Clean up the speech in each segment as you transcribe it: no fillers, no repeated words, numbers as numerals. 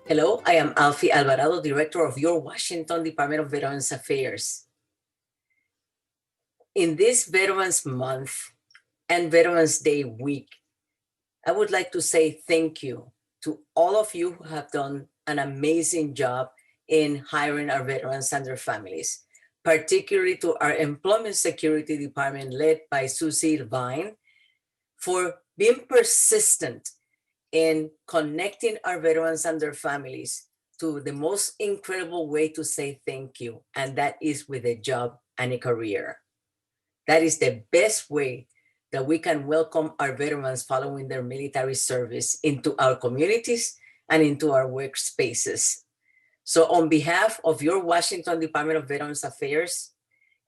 Hello, I am Alfie Alvarado, Director of your Washington Department of Veterans Affairs. In this Veterans Month and Veterans Day week, I would like to say thank you to all of you who have done an amazing job in hiring our veterans and their families, particularly to our Employment Security Department led by Susie Irvine for being persistent in connecting our veterans and their families to the most incredible way to say thank you, and that is with a job and a career. That is the best way that we can welcome our veterans following their military service into our communities and into our workspaces. So on behalf of your Washington Department of Veterans Affairs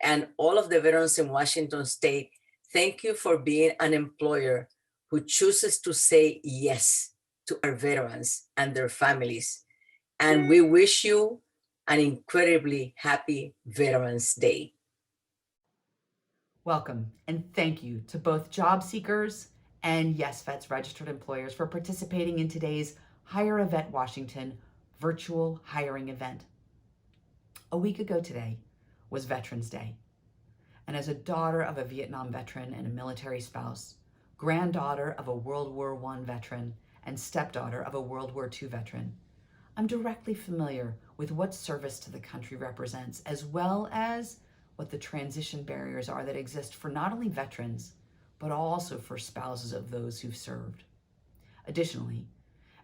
and all of the veterans in Washington State, thank you for being an employer who chooses to say yes to our veterans and their families. And we wish you an incredibly happy Veterans Day. Welcome and thank you to both job seekers and YesVets registered employers for participating in today's Hire a Vet Washington virtual hiring event. A week ago today was Veterans Day, and as a daughter of a Vietnam veteran and a military spouse, granddaughter of a World War I veteran, and stepdaughter of a World War II veteran, I'm directly familiar with what service to the country represents, as well as what the transition barriers are that exist for not only veterans, but also for spouses of those who've served. Additionally,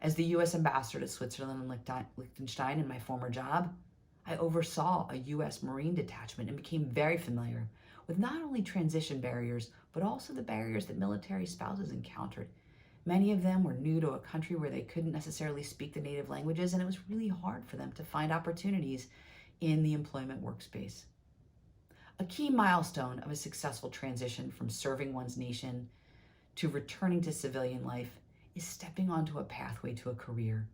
as the U.S. Ambassador to Switzerland and Liechtenstein in my former job, I oversaw a U.S. Marine detachment and became very familiar with not only transition barriers, but also the barriers that military spouses encountered. Many of them were new to a country where they couldn't necessarily speak the native languages, and it was really hard for them to find opportunities in the employment workspace. A key milestone of a successful transition from serving one's nation to returning to civilian life is stepping onto a pathway to a career.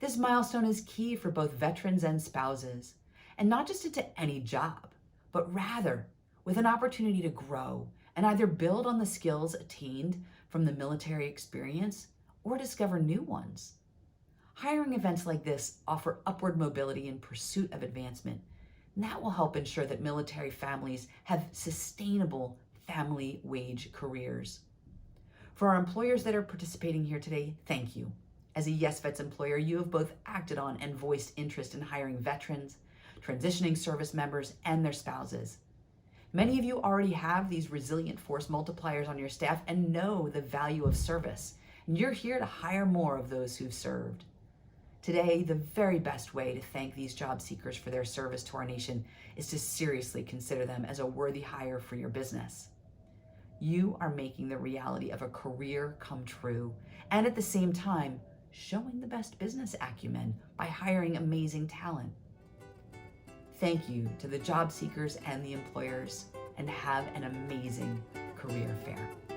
This milestone is key for both veterans and spouses, and not just into any job, but rather with an opportunity to grow and either build on the skills attained from the military experience or discover new ones. Hiring events like this offer upward mobility in pursuit of advancement, and that will help ensure that military families have sustainable family wage careers. For our employers that are participating here today, thank you. As a YesVets employer, you have both acted on and voiced interest in hiring veterans, transitioning service members, and their spouses. Many of you already have these resilient force multipliers on your staff and know the value of service, and you're here to hire more of those who've served. Today, the very best way to thank these job seekers for their service to our nation is to seriously consider them as a worthy hire for your business. You are making the reality of a career come true, and at the same time, showing the best business acumen by hiring amazing talent. Thank you to the job seekers and the employers, and have an amazing career fair.